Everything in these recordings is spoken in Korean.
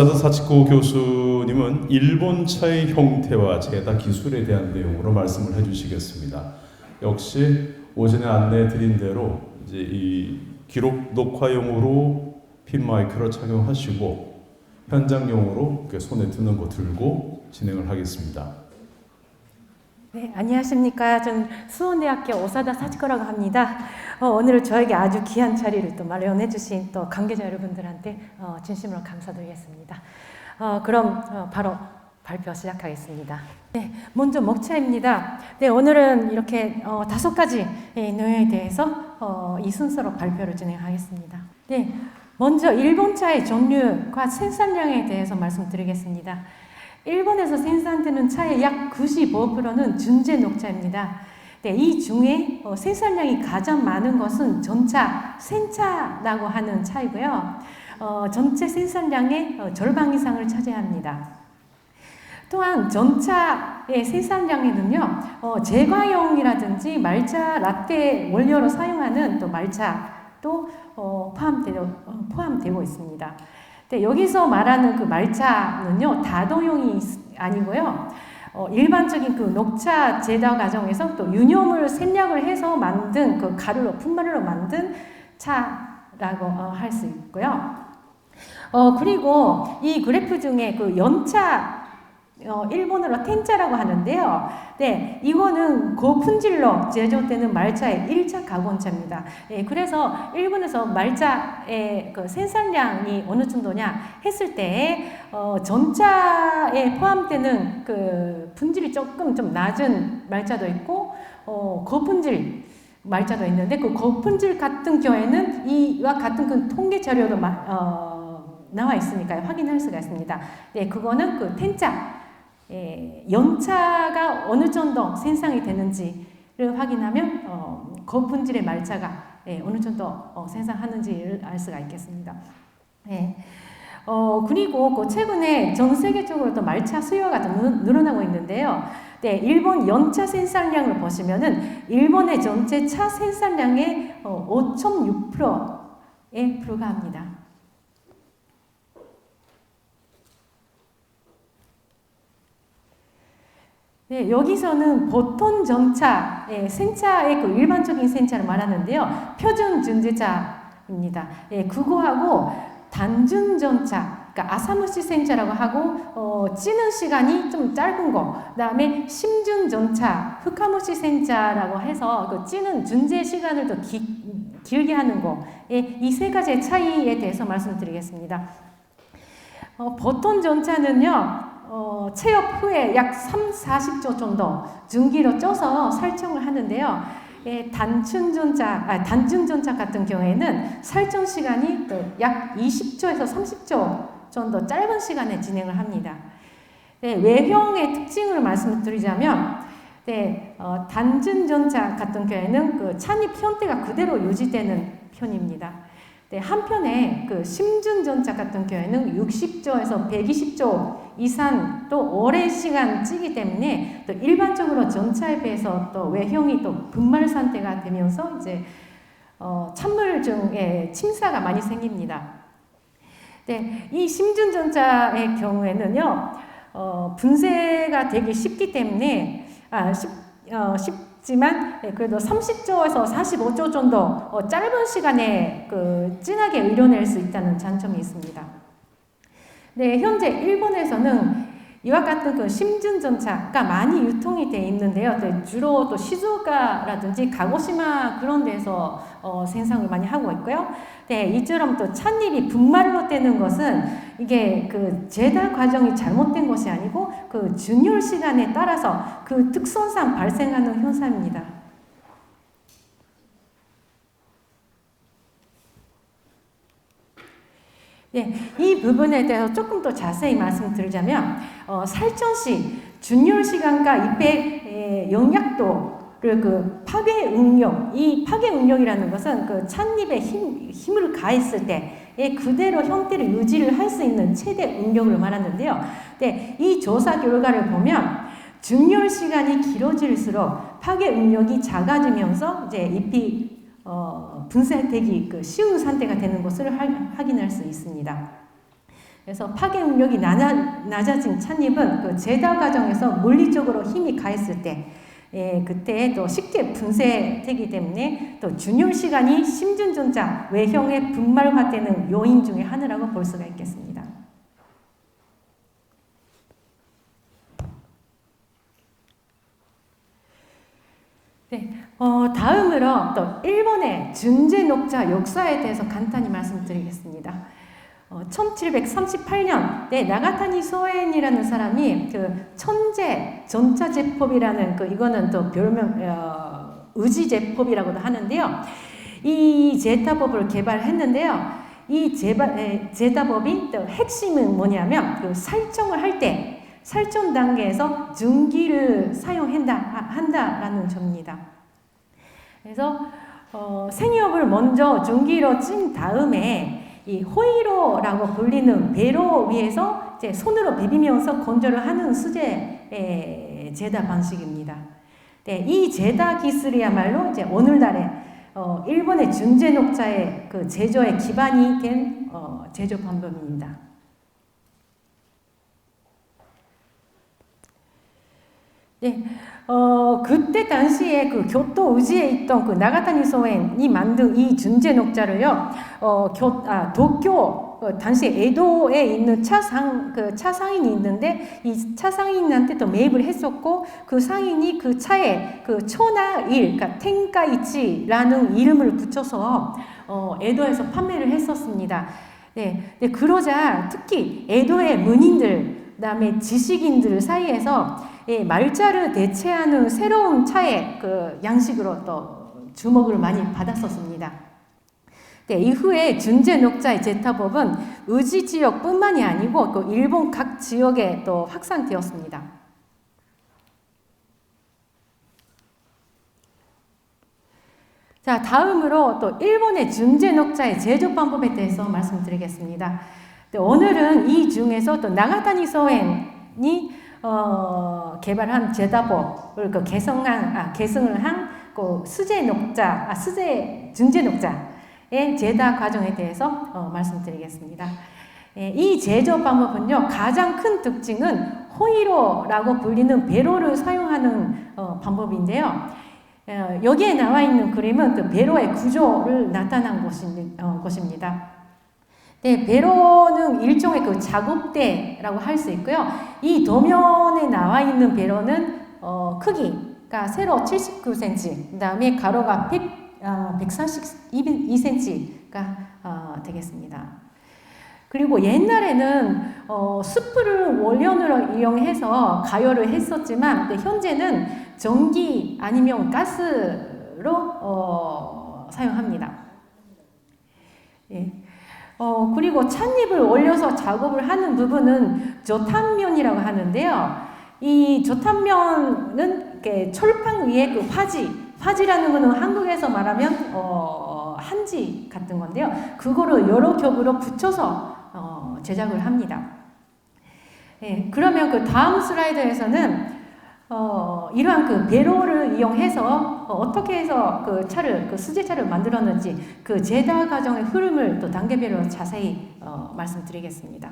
오사다 사치코 교수님은 일본차의 형태와 제다 기술에 대한 내용으로 말씀을 해주시겠습니다. 역시 오전에 안내드린 대로 이제 이 기록 녹화용으로 핀 마이크를 착용하시고 현장용으로 손에 드는 거 들고 진행을 하겠습니다. 네, 안녕하십니까. 전 수원대학교 오사다 사치코라고 합니다. 오늘 저에게 아주 귀한 자리를 또 마련해 주신 또 관계자 여러분들한테 진심으로 감사드리겠습니다. 그럼 바로 발표 시작하겠습니다. 네, 먼저 목차입니다. 네, 오늘은 이렇게 5가지 내용에 대해서 이 순서로 발표를 진행하겠습니다. 네, 먼저 일본차의 종류과 생산량에 대해서 말씀드리겠습니다. 일본에서 생산되는 차의 약 95%는 준재 녹차입니다. 네, 이 중에 생산량이 가장 많은 것은 전차, 생차라고 하는 차이고요. 전체 생산량의 절반 이상을 차지합니다. 또한 전차의 생산량에는요, 제과용이라든지 말차 라떼 원료로 사용하는 또 말차도 포함되고 있습니다. 네, 여기서 말하는 그 말차는요, 다도용이 아니고요, 일반적인 그 녹차 제다 과정에서 또 유뇽을 생략을 해서 만든 그 분말로 만든 차라고 할 수 있고요. 그리고 이 그래프 중에 그 연차, 일본어로 텐차라고 하는데요. 네, 이거는 고품질로 제조되는 말차의 1차 가공차입니다. 네, 그래서 일본에서 말차의 그 생산량이 어느 정도냐 했을 때, 전차에 포함되는 그 품질이 조금 좀 낮은 말차도 있고, 고품질 말차도 있는데, 그 고품질 같은 경우에는 이와 같은 그 통계 자료도 나와 있으니까요. 확인할 수가 있습니다. 네, 그거는 그 텐차. 연차가 어느 정도 생산이 되는지를 확인하면 고품질의 말차가 어느 정도 생산하는지를 알 수가 있겠습니다. 그리고 그 최근에 전 세계적으로도 말차 수요가 좀 늘어나고 있는데요. 네, 일본 연차 생산량을 보시면은 일본의 전체 차 생산량의 5.6%에 불과합니다. 네, 여기서는 보통 전차, 생차의 그 일반적인 생차를 말하는데요. 표준 준재차입니다. 그거하고 단준 전차, 그러니까 아사무시 생차라고 하고, 찌는 시간이 좀 짧은 거, 그 다음에 심준 전차, 흑카무시 생차라고 해서 그 찌는 준재 시간을 더 길게 하는 거, 이 3가지의 차이에 대해서 말씀드리겠습니다. 보통 전차는요, 체업 후에 약 40조 정도 증기로 쪄서 살청을 하는데요. 단준 전차 같은 경우에는 살청 시간이 약 20조에서 30조 정도 짧은 시간에 진행을 합니다. 네, 외형의 특징을 말씀드리자면, 네, 단준 전차 같은 경우에는 그 찬입 형태가 그대로 유지되는 편입니다. 네, 한편에 그 심준 전차 같은 경우에는 60조에서 120조 이상 또 오랜 시간 찌기 때문에 또 일반적으로 전차에 비해서 또 외형이 또 분말 상태가 되면서 이제 찬물 중에 침사가 많이 생깁니다. 네, 이 심준 전차의 경우에는요, 분쇄가 되기 쉽기 때문에 쉽지만 그래도 30조에서 45조 정도 짧은 시간에 그 진하게 우려낼 수 있다는 장점이 있습니다. 네, 현재 일본에서는 이와 같은 그 심준 전차가 많이 유통이 되어 있는데요. 주로 또 시즈오카라든지 가고시마 그런 데서 생산을 많이 하고 있고요. 네, 이처럼 또 찻잎이 분말로 되는 것은 이게 그 제다 과정이 잘못된 것이 아니고 그 준열 시간에 따라서 그 특성상 발생하는 현상입니다. 네, 이 부분에 대해서 조금 더 자세히 말씀드리자면 살청 시 준열 시간과 잎의 영약도를 그 파괴 응용, 이 파괴 응용이라는 것은 그 찻잎에 힘을 가했을 때 그대로 형태를 유지를 할 수 있는 최대 응용을 말하는데요. 네, 이 조사 결과를 보면 준열 시간이 길어질수록 파괴 응용이 작아지면서 이제 잎이 분쇄되기 쉬운 상태가 되는 것을 확인할 수 있습니다. 그래서 파괴 능력이 낮아진 찻잎은 그 제다 과정에서 물리적으로 힘이 가했을 때, 그때 또 쉽게 분쇄되기 때문에 또 준열 시간이 심준전자 외형의 분말화되는 요인 중에 하나라고 볼 수가 있겠습니다. 네, 다음으로 또 일본의 준제 녹자 역사에 대해서 간단히 말씀드리겠습니다. 1738년 때 나가타니 소엔이라는 사람이 그 천재 전차제법이라는 이거는 또 별명 의지제법이라고도 하는데요. 이 제타법을 개발했는데요. 이 제타법이 또 핵심은 뭐냐면 그 살청을 할 때 살청 단계에서 증기를 한다라는 점입니다. 그래서 생엽을 먼저 증기로 찐 다음에 이 호이로라고 불리는 배로 위에서 이제 손으로 비비면서 건조를 하는 수제 제다 방식입니다. 네, 이 제다 기술이야말로 이제 오늘날의 일본의 준제 녹자의 그 제조의 기반이 된 제조 방법입니다. 네, 그때 당시에 그 교토 우지에 있던 그 나가타니 소엔이 만든 이 준제 녹자를요, 도쿄, 당시 에도에 있는 차상인이 있는데, 이 차상인한테 또 매입을 했었고, 그 상인이 그 차에 그 초나일, 그러니까 텐카이치라는 이름을 붙여서, 에도에서 판매를 했었습니다. 네, 그러자 특히 에도의 문인들, 그 다음에 지식인들 사이에서 말자를 대체하는 새로운 차의 그 양식으로 또 주목을 많이 받았었습니다. 네, 이후에 준제 녹자의 제타법은 의지 지역뿐만이 아니고 또 일본 각 지역에 또 확산되었습니다. 자, 다음으로 또 일본의 준제 녹자의 제조 방법에 대해서 말씀드리겠습니다. 네, 오늘은 이 중에서 또 나가타니 소엔이 개발한 제다법을 계승을 한 수제 준제 녹자의 제다 과정에 대해서 말씀드리겠습니다. 이 제조 방법은요, 가장 큰 특징은 호이로라고 불리는 배로를 사용하는 방법인데요. 여기에 나와 있는 그림은 그 배로의 구조를 나타난 것입니다. 네, 배로는 일종의 그 작업대라고 할 수 있고요. 이 도면에 나와 있는 배로는 크기가 세로 79cm, 그 다음에 가로가 142cm가 되겠습니다. 그리고 옛날에는 숯불을 원료로 이용해서 가열을 했었지만 현재는 전기 아니면 가스로 사용합니다. 예. 그리고 찻잎을 올려서 작업을 하는 부분은 조탄면이라고 하는데요. 이 조탄면은 철판 위에 그 화지라는 거는 한국에서 말하면 한지 같은 건데요. 그거를 여러 겹으로 붙여서 제작을 합니다. 예, 그러면 그 다음 슬라이드에서는 이러한 그 배로를 이용해서 어떻게 해서 그 수제차를 만들었는지 그 제다 과정의 흐름을 또 단계별로 자세히 말씀드리겠습니다.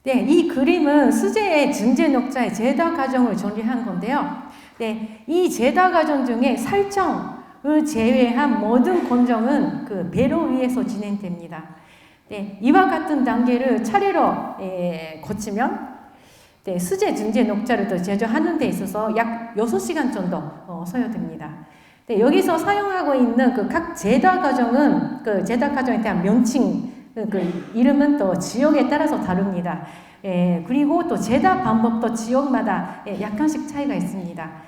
네, 이 그림은 수제의 준제 녹자의 제다 과정을 정리한 건데요. 네, 이 제다 과정 중에 살청을 제외한 모든 공정은 그 배로 위에서 진행됩니다. 네, 이와 같은 단계를 차례로 거치면 수제 준제 녹자를 또 제조하는 데 있어서 약 6시간 정도 소요됩니다. 네, 여기서 사용하고 있는 그 각 제다 과정은 그 제다 과정에 대한 명칭, 그 이름은 또 지역에 따라서 다릅니다. 그리고 또 제다 방법도 지역마다 약간씩 차이가 있습니다.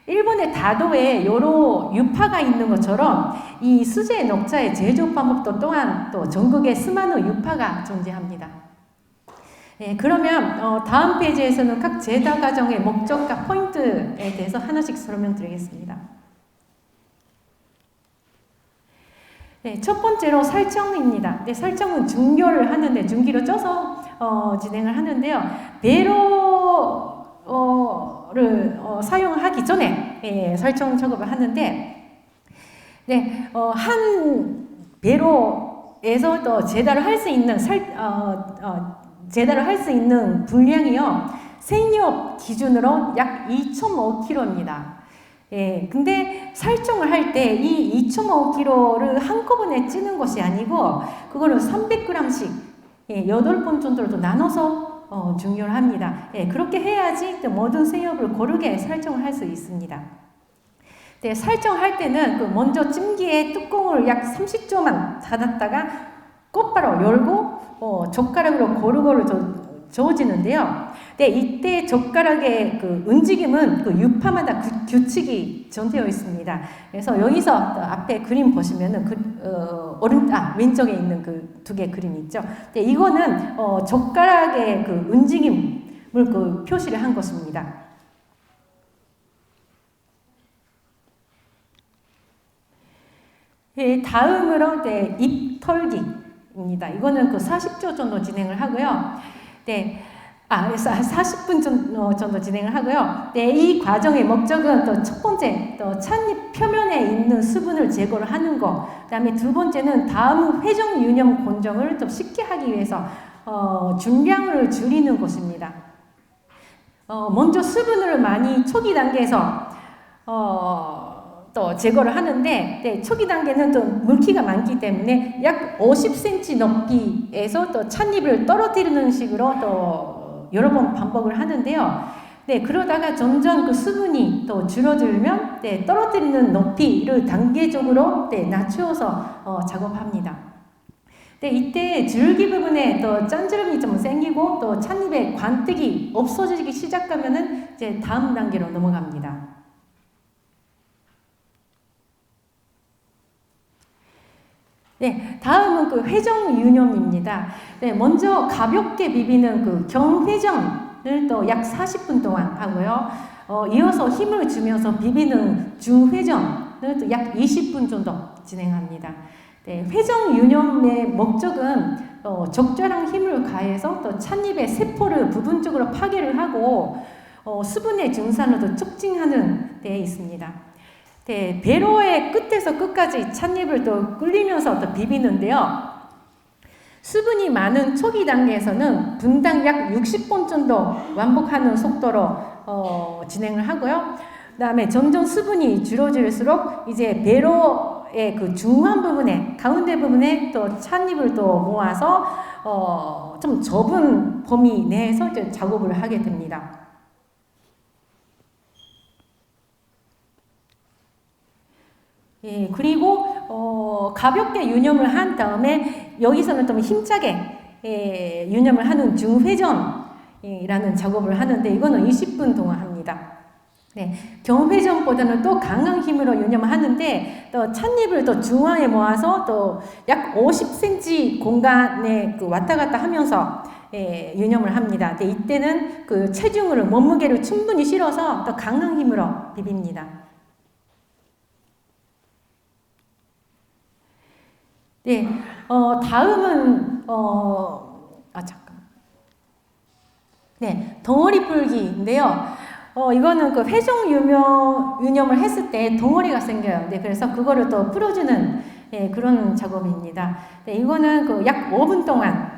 일본의 다도에 여러 유파가 있는 것처럼 이 수제 녹자의 제조 방법도 또한 또 전국에 수많은 유파가 존재합니다. 그러면 다음 페이지에서는 각 제다 과정의 목적과 포인트에 대해서 하나씩 설명드리겠습니다. 네, 첫 번째로 살청입니다. 네, 살청은 중결을 하는데 중기로 쪄서 진행을 하는데요. 배로를 사용하기 전에 살청 작업을 하는데 네, 한 배로에서 또 제다를 할 수 있는 제다를 할 수 있는 분량이요. 생협 기준으로 약 2.5kg입니다. 예, 근데 살종을 할 때 이 2.5kg를 한꺼번에 찌는 것이 아니고 그거를 300g씩 8번 정도로 나눠서 증류를 합니다. 예, 그렇게 해야지 모든 생협을 고르게 살종을 할 수 있습니다. 네, 살종할 때는 그 먼저 찜기에 뚜껑을 약 30초만 닫았다가 곧바로 열고 젓가락으로 고루고루 저어지는데요. 네, 이때 젓가락의 그 움직임은 그 유파마다 규칙이 정되어 있습니다. 그래서 여기서 앞에 그림 보시면은 왼쪽에 있는 그 2개 그림 있죠. 네, 이거는 젓가락의 그 움직임을 그 표시를 한 것입니다. 네, 다음으로 입 털기입니다. 이거는 그 40초 정도 진행을 하고요. 네, 40분 정도 진행을 하고요. 네, 이 과정의 목적은 또 첫 번째, 또 찻잎 표면에 있는 수분을 제거를 하는 거. 그다음에 두 번째는 다음 회전 유념 공정을 좀 쉽게 하기 위해서 중량을 줄이는 것입니다. 먼저 수분을 많이 초기 단계에서 또 제거를 하는데, 네, 초기 단계는 또 물기가 많기 때문에 약 50cm 높이에서 또 찻잎을 떨어뜨리는 식으로 또 여러 번 반복을 하는데요. 네, 그러다가 점점 그 수분이 또 줄어들면 네, 떨어뜨리는 높이를 단계적으로 네, 낮추어서 작업합니다. 네, 이때 줄기 부분에 또 짠주름이 좀 생기고 또 찻잎의 관뜩이 없어지기 시작하면은 이제 다음 단계로 넘어갑니다. 네, 다음은 그 회전 유념입니다. 네, 먼저 가볍게 비비는 그 경회전을 또 약 40분 동안 하고요. 이어서 힘을 주면서 비비는 중회전을 또 약 20분 정도 진행합니다. 네, 회전 유념의 목적은 적절한 힘을 가해서 또 찻잎의 세포를 부분적으로 파괴를 하고 수분의 증산을 또 촉진하는 데 있습니다. 네, 배로의 끝에서 끝까지 찻잎을 또 끓이면서 또 비비는데요. 수분이 많은 초기 단계에서는 분당 약 60번 정도 완복하는 속도로 진행을 하고요. 그 다음에 점점 수분이 줄어들수록 이제 배로의 그 중간 부분에, 가운데 부분에 또 찻잎을 또 모아서 좀 좁은 범위 내에서 이제 작업을 하게 됩니다. 예, 그리고 가볍게 유념을 한 다음에 여기서는 좀 힘차게 유념을 하는 중회전이라는 작업을 하는데 이거는 20분 동안 합니다. 네, 경회전보다는 또 강한 힘으로 유념을 하는데 또 찻잎을 또 중앙에 모아서 또 약 50cm 공간에 그 왔다 갔다 하면서 유념을 합니다. 네, 이때는 그 체중을 몸무게를 충분히 실어서 또 강한 힘으로 비빕니다. 네, 다음은 잠깐. 네, 덩어리 풀기인데요. 이거는 그 회전 유념을 했을 때 덩어리가 생겨요. 네, 그래서 그거를 또 풀어주는 그런 작업입니다. 네, 이거는 그 약 5분 동안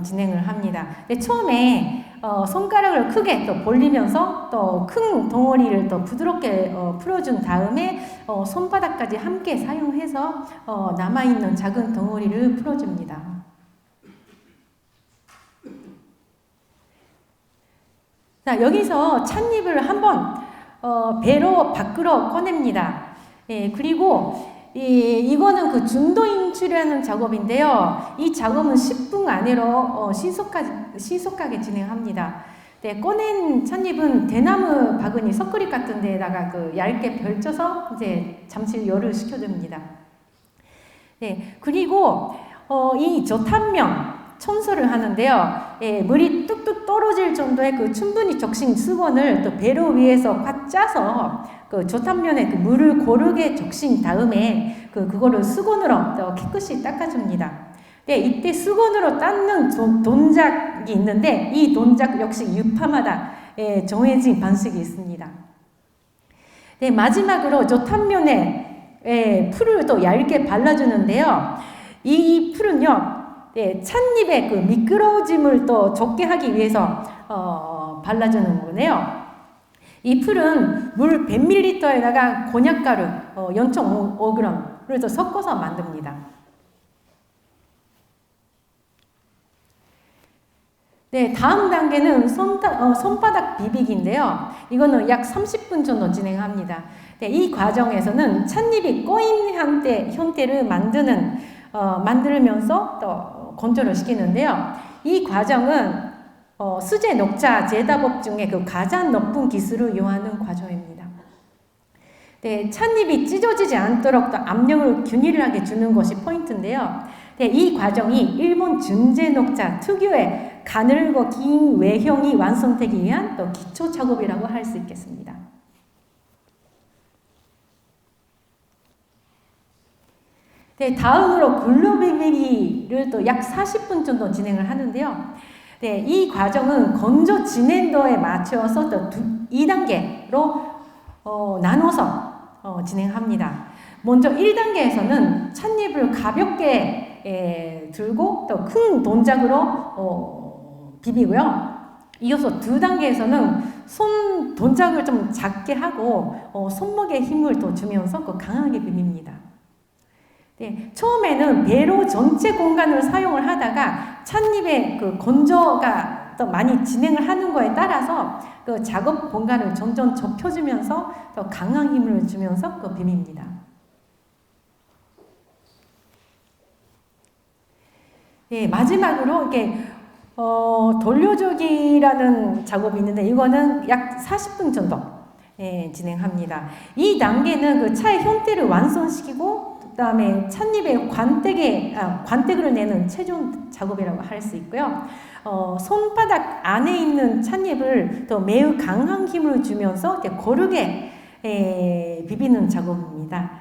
진행을 합니다. 네, 처음에 손가락을 크게 또 벌리면서 또 큰 덩어리를 또 부드럽게 풀어준 다음에 손바닥까지 함께 사용해서 남아있는 작은 덩어리를 풀어줍니다. 자, 여기서 찻잎을 한번 배로 밖으로 꺼냅니다. 예, 그리고 이거는 그 중도 인출하는 작업인데요. 이 작업은 10분 안으로 신속하게 진행합니다. 네, 꺼낸 찻잎은 대나무 바구니 석그릇 같은 데다가 그 얇게 펼쳐서 이제 잠시 열을 식혀줍니다. 네, 그리고 이 저탄면 청소를 하는데요. 예, 물이 뚝뚝 떨어질 정도의 그 충분히 적신 수건을 또 배로 위에서 꽉 짜서 그 저탄면에 그 물을 고르게 적신 다음에 그거를 수건으로 또 깨끗이 닦아줍니다. 네, 이때 수건으로 닦는 동작이 있는데 이 동작 역시 유파마다 정해진 방식이 있습니다. 네, 마지막으로 저탄면에 풀을 또 얇게 발라주는데요. 이 풀은요, 찻잎의 그 미끄러짐을 또 적게 하기 위해서 발라주는 거네요. 이 풀은 물 100ml에다가 곤약가루 0.5g을 또 섞어서 만듭니다. 네, 다음 단계는 손바닥 비비기인데요. 이거는 약 30분 정도 진행합니다. 네, 이 과정에서는 찻잎이 꼬인 형태를 만들면서 또 건조를 시키는데요. 이 과정은 수제 녹차 제다법 중에 그 가장 높은 기술을 요하는 과정입니다. 네, 찻잎이 찢어지지 않도록 또 압력을 균일하게 주는 것이 포인트인데요. 네, 이 과정이 일본 준제 녹차 특유의 가늘고 긴 외형이 완성되기 위한 또 기초 작업이라고 할 수 있겠습니다. 네, 다음으로 글루 비비기를 또 약 40분 정도 진행을 하는데요. 네, 이 과정은 건조 진행도에 맞춰서 또 2단계로 나눠서 진행합니다. 먼저 1단계에서는 찻잎을 가볍게 들고 또 큰 동작으로 비비고요. 이어서 2단계에서는 손 동작을 좀 작게 하고 손목에 힘을 또 주면서 강하게 비빕니다. 네, 처음에는 배로 전체 공간을 사용을 하다가 찻잎의 그 건조가 더 많이 진행을 하는 거에 따라서 그 작업 공간을 점점 좁혀주면서 더 강한 힘을 주면서 비빕니다. 네, 마지막으로 이렇게 돌려주기라는 작업이 있는데 이거는 약 40분 정도 진행합니다. 이 단계는 그 차의 형태를 완성시키고 그 다음에 찻잎에 관대기를 내는 최종 작업이라고 할 수 있고요. 손바닥 안에 있는 찻잎을 또 매우 강한 힘을 주면서 고르게 비비는 작업입니다.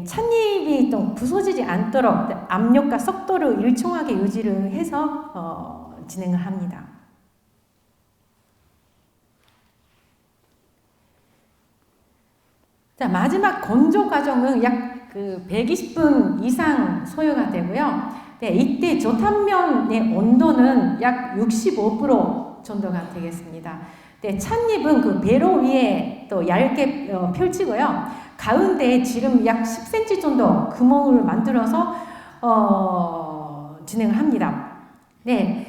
찻잎이 또 부서지지 않도록 압력과 속도를 일정하게 유지를 해서 진행을 합니다. 자, 마지막 건조 과정은 약 120분 이상 소요가 되고요. 네, 이때 저탄면의 온도는 약 65% 정도가 되겠습니다. 네, 찻잎은 그 배로 위에 또 얇게 펼치고요. 가운데에 지름 약 10cm 정도 구멍을 만들어서 진행을 합니다. 네,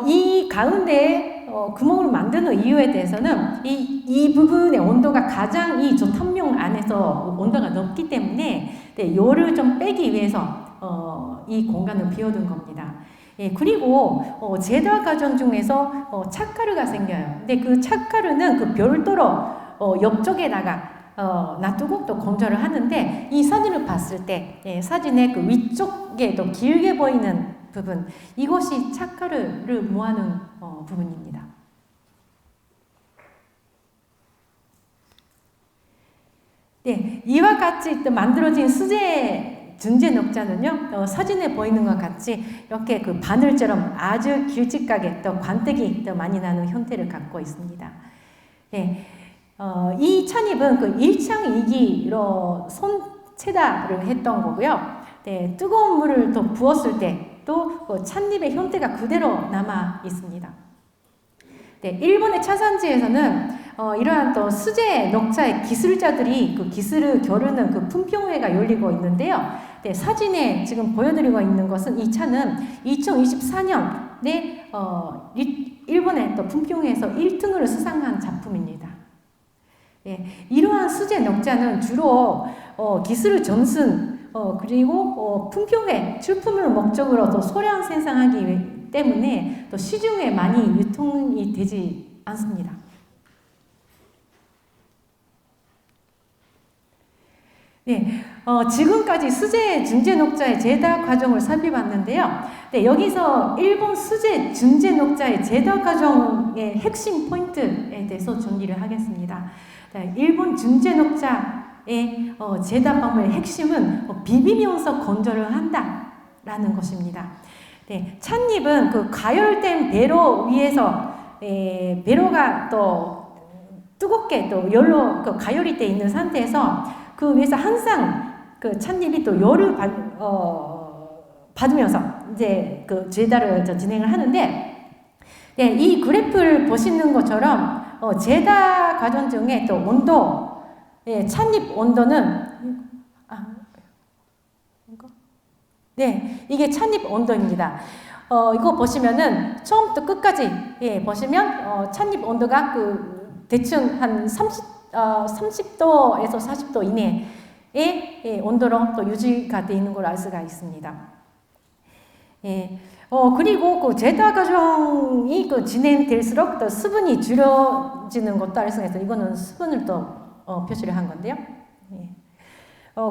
이 가운데에 구멍을 만드는 이유에 대해서는 이 부분의 온도가 가장 이 저탄면 안에서 온도가 높기 때문에 네, 열을 좀 빼기 위해서 이 공간을 비워둔 겁니다. 예, 그리고 제다 과정 중에서 찻가루가 생겨요. 근데 그 찻가루는 그 별도로 옆쪽에다가 놔두고 또 건조를 하는데 이 사진을 봤을 때 사진의 그 위쪽에 또 길게 보이는 부분, 이것이 찻가루를 모아놓은 부분입니다. 네, 이와 같이 또 만들어진 수제 준제 녹차는요, 사진에 보이는 것 같이 이렇게 그 바늘처럼 아주 길쭉하게 또 관택이 또 많이 나는 형태를 갖고 있습니다. 네, 이 찻잎은 그 1창 2기로 손체다를 했던 거고요. 네, 뜨거운 물을 또 부었을 때 또 찻잎의 형태가 그대로 남아 있습니다. 네, 일본의 차산지에서는 이러한 또 수제 녹차의 기술자들이 그 기술을 겨루는 그 품평회가 열리고 있는데요. 네, 사진에 지금 보여드리고 있는 것은 이 차는 2024년에 일본의 또 품평회에서 1등을 수상한 작품입니다. 네, 이러한 수제 녹차는 주로 기술 전승 그리고 품평회 출품을 목적으로 또 소량 생산하기 때문에 또 시중에 많이 유통이 되지 않습니다. 네, 지금까지 수제 준제 녹차의 제다 과정을 살펴봤는데요. 네, 여기서 일본 수제 준제 녹차의 제다 과정의 핵심 포인트에 대해서 정리를 하겠습니다. 네, 일본 준제 녹차의 제다 방법의 핵심은 비비면서 건조를 한다라는 것입니다. 네, 찻잎은 그 가열된 배로 위에서 배로가 또 뜨겁게 또 열로 그 가열이 돼 있는 상태에서 그 위해서 항상 그 찻잎이 또 열을 받으면서 이제 그 제다를 진행을 하는데, 네, 이 그래프를 보시는 것처럼 제다 과정 중에 또 온도, 예, 찻잎 온도는 네, 이게 찻잎 온도입니다. 이거 보시면은 처음부터 끝까지, 예, 보시면 찻잎 온도가 그 대충 한 30도에서 40도 이내의, 예, 온도로 또 유지가 되어 있는 걸 알 수가 있습니다. 예, 그리고 그 제다 과정이 그 진행될수록 또 수분이 줄여지는 것도 알 수가 있어요. 이거는 수분을 또 표시를 한 건데요. 예.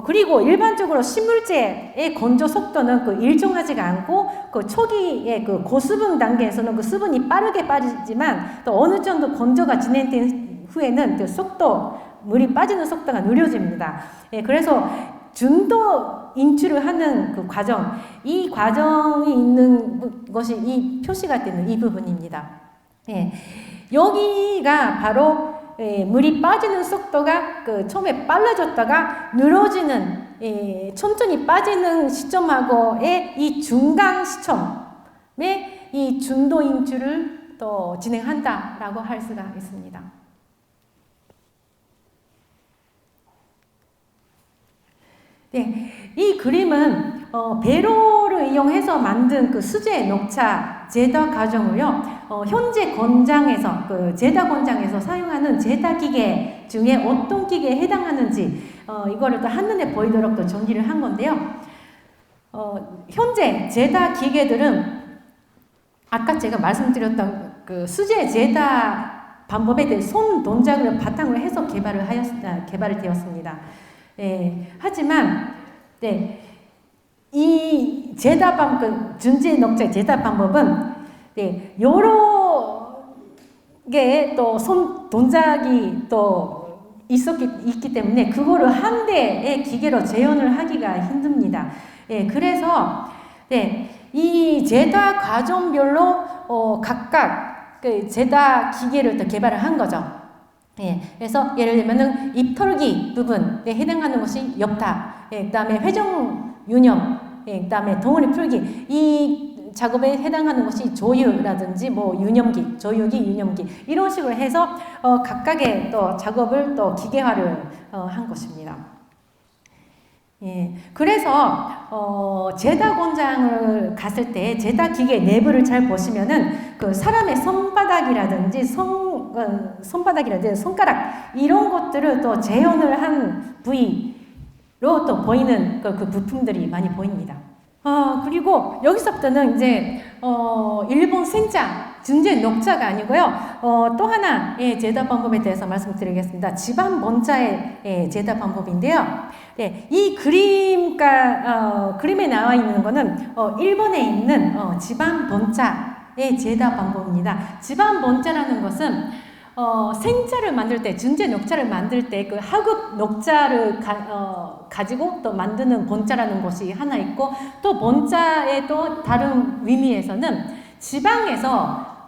그리고 일반적으로 식물제의 건조 속도는 그 일정하지가 않고, 그 초기의 그 고수분 단계에서는 그 수분이 빠르게 빠지지만, 또 어느 정도 건조가 진행된 후에는 그 물이 빠지는 속도가 느려집니다. 예, 그래서 준도 인출을 하는 그 과정, 이 과정이 있는 것이 이 표시가 되는 이 부분입니다. 예, 여기가 바로, 예, 물이 빠지는 속도가 그 처음에 빨라졌다가 늘어지는, 예, 천천히 빠지는 시점하고의 이 중간 시점에 이 준도 인출을 또 진행한다라고 할 수가 있습니다. 네, 이 그림은 배로를 이용해서 만든 그 수제 녹차 제다 과정을요, 현재 공장에서, 그 제다 공장에서 사용하는 제다 기계 중에 어떤 기계에 해당하는지 이거를 또 한눈에 보이도록 또 정리를 한 건데요. 현재 제다 기계들은 아까 제가 말씀드렸던 그 수제 제다 방법에 대해 손 동작을 바탕으로 해서 개발이 되었습니다. 예, 하지만, 네, 이 제다 그 준지 녹차 제다 방법은, 네, 여러 개의 또 손 동작이 또 있기 때문에 그거를 한 대의 기계로 재현을 하기가 힘듭니다. 예, 그래서, 네, 이 제다 과정별로 각각 그 제다 기계를 또 개발을 한 거죠. 예, 그래서 예를 들면은 입털기 부분에 해당하는 것이 엽타, 예, 그 다음에 회전 유념, 예, 그 다음에 덩어리 풀기, 이 작업에 해당하는 것이 조유라든지 뭐 유념기, 조유기, 유념기 이런 식으로 해서 각각의 또 작업을 또 기계화를 한 것입니다. 예, 그래서 제다 공장을 갔을 때 제다 기계 내부를 잘 보시면은 그 사람의 손바닥이라든지 손가락 이런 것들을 또 재현을 한 부위로 또 보이는 그 부품들이 많이 보입니다. 그리고 여기서부터는 이제 일본 생차 준제 녹차가 아니고요. 또 하나의 제다 방법에 대해서 말씀드리겠습니다. 지반 번자의 제다 방법인데요. 네, 이 그림에 나와 있는 거는 일본에 있는 지반 번자의 제다 방법입니다. 지반 번자라는 것은 생차를 만들 때, 준제 녹차를 만들 때 그 하급 녹차를 가지고 또 만드는 번자라는 것이 하나 있고, 또 번자의 또 다른 의미에서는 지방에서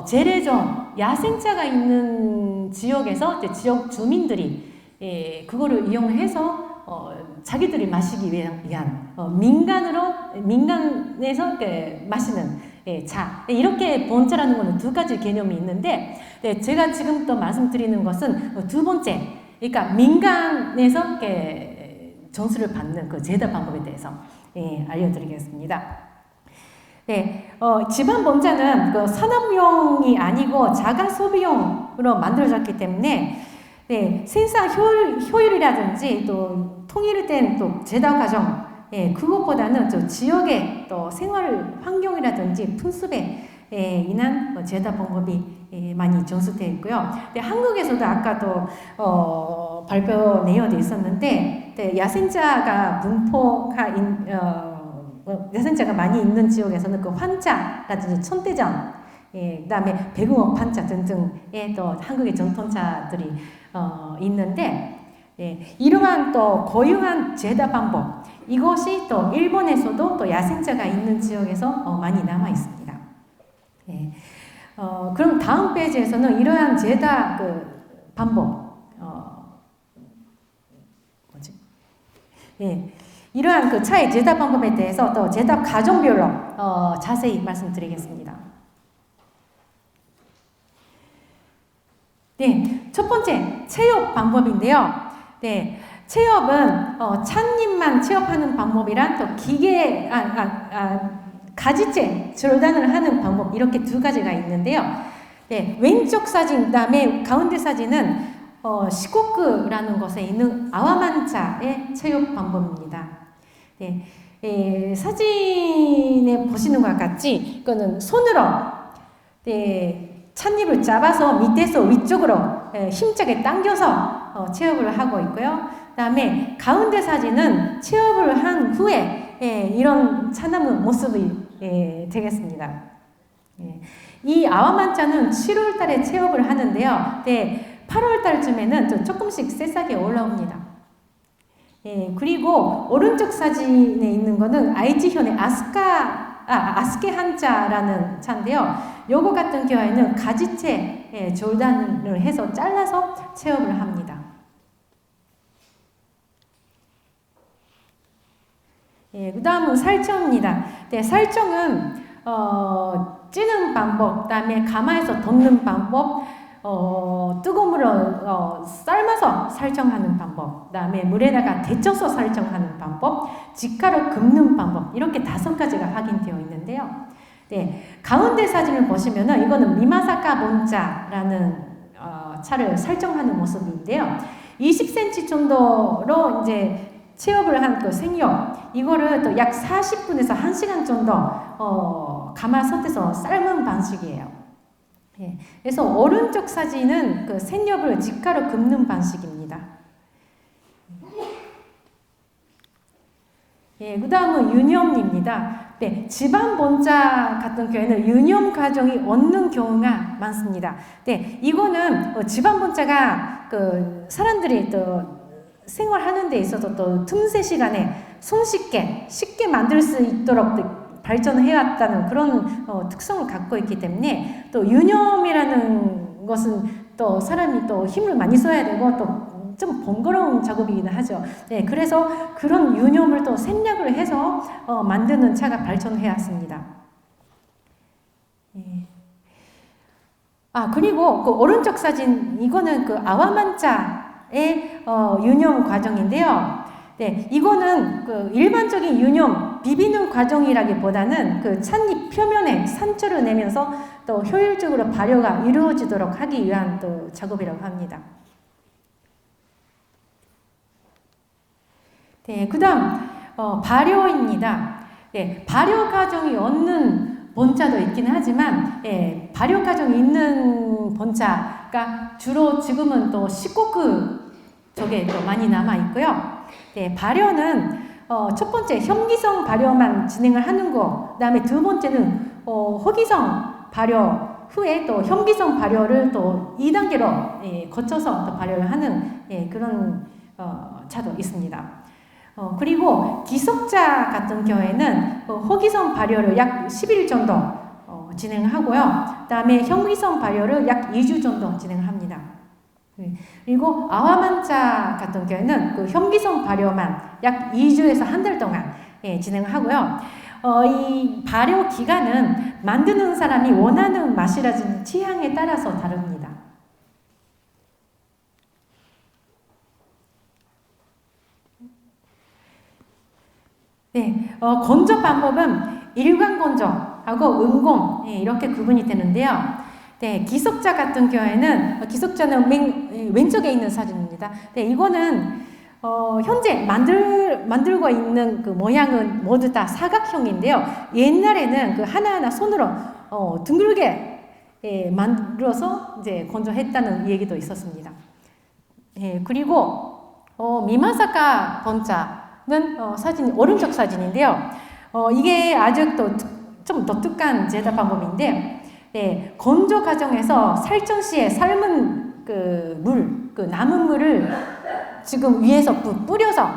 재래종 야생차가 있는 지역에서 이제 지역 주민들이 그거를 이용해서 자기들이 마시기 위한 민간에서 마시는 차. 이렇게 번차라는 것은 두 가지 개념이 있는데, 네, 제가 지금 또 말씀드리는 것은 두 번째, 그러니까 민간에서 전수를 받는 그 제다 방법에 대해서 알려드리겠습니다. 네, 지방 번차는 그 산업용이 아니고 자가 소비용으로 만들어졌기 때문에, 네, 생산 효율이라든지 또 통일된 또 제다 과정, 그것보다는 저 지역의 또 생활 환경이라든지 풍습에 인한 제다 방법이 많이 전수되어 있고요. 한국에서도 아까도 발표 내용이 있었는데, 야생차가 야생차가 많이 있는 지역에서는 그 환차라든지 천대장, 그다음에 백운옥 판차 등등의 또 한국의 전통차들이 있는데, 이러한 또 고유한 제다 방법, 이것이 또 일본에서도 또 야생차가 있는 지역에서 많이 남아 있습니다. 그럼 다음 페이지에서는 이러한 제다 그 방법, 예, 이러한 그 차의 제답 방법에 대해서 또 제답 과정별로 자세히 말씀드리겠습니다. 네, 첫 번째 체업 방법인데요. 네, 체업은 찻잎만 체업하는 방법이란 또 기계 가지째 절단을 하는 방법 이렇게 두 가지가 있는데요. 네, 왼쪽 사진 그다음에 가운데 사진은 시코크라는 곳에 있는 아와만차의 체육 방법입니다. 네, 사진에 보시는 것과 같이 이거는 손으로 찻잎을 잡아서 밑에서 위쪽으로 힘차게 당겨서 체업을 하고 있고요. 그 다음에 가운데 사진은 체업을 한 후에 이런 차나무 모습이 되겠습니다. 이 아와만차는 7월 달에 체업을 하는데요. 네, 8월 달쯤에는 조금씩 새싹이 올라옵니다. 그리고 오른쪽 사진에 있는 거는 아이치현의 아스케 한자라는 차인데요. 요거 같은 경우에는 가지채 절단을 해서 잘라서 체업을 합니다. 그 다음은 살청입니다. 네, 살청은 찌는 방법, 그 다음에 가마에서 덮는 방법, 뜨거운 물로 삶아서 살청하는 방법, 그 다음에 물에다가 데쳐서 살청하는 방법, 직화로 굽는 방법 이렇게 5가지가 확인되어 있는데요. 네, 가운데 사진을 보시면은 이거는 미마사카 본자라는 차를 살청하는 모습인데요. 20cm 정도로 이제 체업을 한 그 생력 이거를 또 약 40분에서 1시간 정도 가마솥에서 삶은 방식이에요. 예, 그래서 오른쪽 사진은 그 생력을 직화로 굽는 방식입니다. 예, 그 다음은 유념입니다. 네, 집안 본자 같은 경우에는 유념 과정이 없는 경우가 많습니다. 네, 이거는 집안 본자가 그 사람들이 또 생활하는 데 있어서 또 틈새 시간에 쉽게 만들 수 있도록 발전해왔다는 그런 특성을 갖고 있기 때문에 또 유념이라는 것은 또 사람이 또 힘을 많이 써야 되고 또 좀 번거로운 작업이긴 하죠. 네, 그래서 그런 유념을 또 생략을 해서 만드는 차가 발전해왔습니다. 네. 그리고 그 오른쪽 사진 이거는 그 아와만차의 유념 과정인데요. 네, 이거는 그 일반적인 유념 비비는 과정이라기보다는 그 찻잎 표면에 산초를 내면서 또 효율적으로 발효가 이루어지도록 하기 위한 또 작업이라고 합니다. 네, 그 다음 발효입니다. 네, 발효 과정이 없는 본차도 있긴 하지만 발효 과정이 있는 본차가 주로 지금은 또 시코크 쪽에 또 많이 남아 있고요. 네, 발효는 첫 번째 현기성 발효만 진행을 하는 거, 그다음에 두 번째는 호기성 발효 후에 또 현기성 발효를 또 2단계로 거쳐서 또 발효를 하는 그런 차도 있습니다. 그리고 기속차 같은 경우에는 호기성 발효를 약 10일 정도 진행하고요. 그 다음에 현기성 발효를 약 2주 정도 진행합니다. 그리고 아와만차 같은 경우에는 그 현기성 발효만 약 2주에서 한 달 동안 진행하고요. 이 발효 기간은 만드는 사람이 원하는 맛이라든지 취향에 따라서 다릅니다. 네, 건조 방법은 일관 건조하고 음공 이렇게 구분이 되는데요. 네, 기속자 같은 경우에는 기속자는 왼쪽에 있는 사진입니다. 네, 이거는 현재 만들고 있는 그 모양은 모두 다 사각형인데요. 옛날에는 그 하나하나 손으로 둥글게 만들어서 이제 건조했다는 얘기도 있었습니다. 그리고 미마사카 본차는 사진 오른쪽 사진인데요. 이게 아주 또 좀 독특한 제작 방법인데, 건조 과정에서 살청 시에 삶은 그 남은 물을 지금 위에서 뿌려서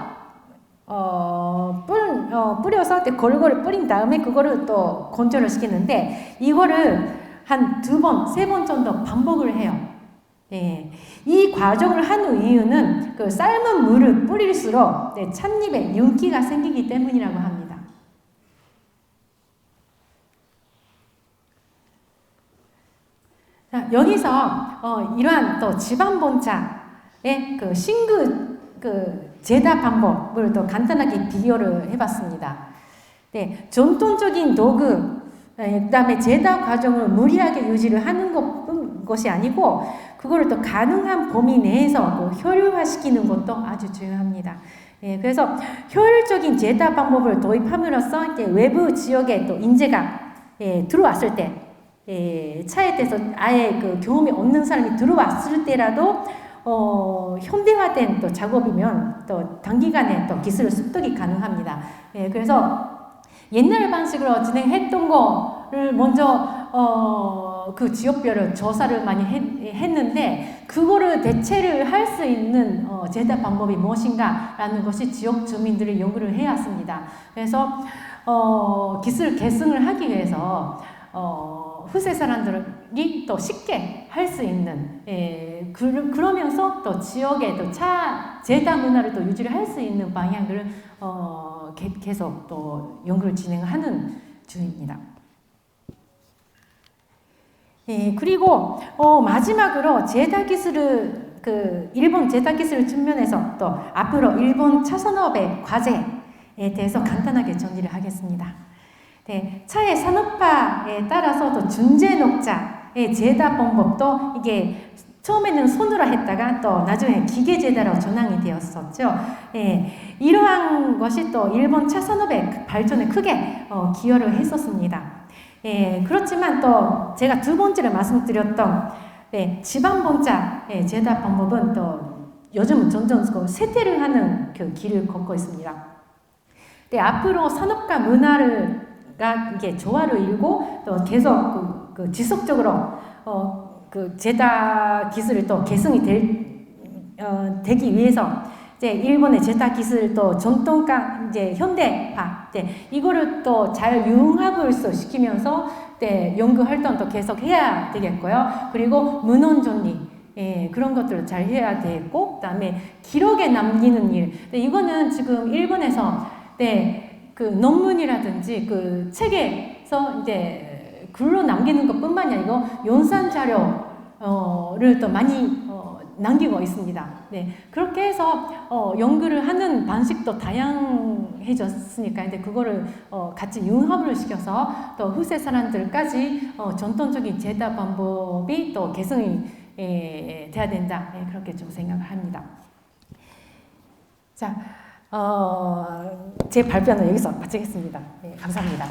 뿌려서 골고루 뿌린 다음에 그거를 또 건조를 시키는데 이거를 한 2번, 3번 정도 반복을 해요. 예, 이 과정을 하는 이유는 그 삶은 물을 뿌릴수록 찻잎에 윤기가 생기기 때문이라고 합니다. 자, 여기서 이러한 또 지방본차의 그 신그 제다 방법을 또 간단하게 비교를 해봤습니다. 네, 전통적인 도구, 그다음에 제다 과정을 무리하게 유지를 하는 것이 아니고 그거를 또 가능한 범위 내에서 효율화시키는 것도 아주 중요합니다. 예, 그래서 효율적인 제다 방법을 도입함으로써 이제 외부 지역에 또 인재가 들어왔을 때, 차에 대해서 아예 그 경험이 없는 사람이 들어왔을 때라도 현대화된 또 작업이면 또 단기간에 또 기술 습득이 가능합니다. 예, 그래서 옛날 방식으로 진행했던 거를 먼저 그 지역별로 조사를 많이 했는데 그거를 대체를 할 수 있는 제다 방법이 무엇인가라는 것이 지역 주민들이 연구를 해왔습니다. 그래서 기술 계승을 하기 위해서 후세 사람들이 또 쉽게 할 수 있는 그러면서 또 지역의 또 제다 문화를 또 유지를 할 수 있는 방향을 계속 또 연구를 진행하는 중입니다. 그리고 마지막으로 제다 기술을 일본 제다 기술 측면에서 또 앞으로 일본 차 산업의 과제에 대해서 간단하게 정리를 하겠습니다. 네, 차의 산업화에 따라서 또 준재 녹자의 제다 방법도 이게 처음에는 손으로 했다가 또 나중에 기계 제다로 전환이 되었었죠. 이러한 것이 또 일본 차 산업의 발전에 크게 기여를 했었습니다. 그렇지만 또 제가 두 번째로 말씀드렸던 지방본차 제다 방법은 또 요즘은 점점 쇠퇴를 하는 그 길을 걷고 있습니다. 앞으로 산업과 문화가 이게 조화를 이루고 또 계속 그 지속적으로 그 제다 기술이 또 개성이 되기 위해서 이제 일본의 제다 기술 또 전통과 이제 현대화 이거를 또 잘 융합을 시키면서 연구 활동도 계속 해야 되겠고요. 그리고 문헌 정리 그런 것들을 잘 해야 되고 그다음에 기록에 남기는 일. 이거는 지금 일본에서 그 논문이라든지 그 책에서 이제 글로 남기는 것뿐만이 아니고 연산 자료를 또 많이 남기고 있습니다. 그렇게 해서 연구를 하는 방식도 다양해졌으니까 이제 그거를 같이 융합을 시켜서 또 후세 사람들까지 전통적인 제다 방법이 또 개성이 돼야 된다. 그렇게 좀 생각을 합니다. 자, 제 발표는 여기서 마치겠습니다. 감사합니다.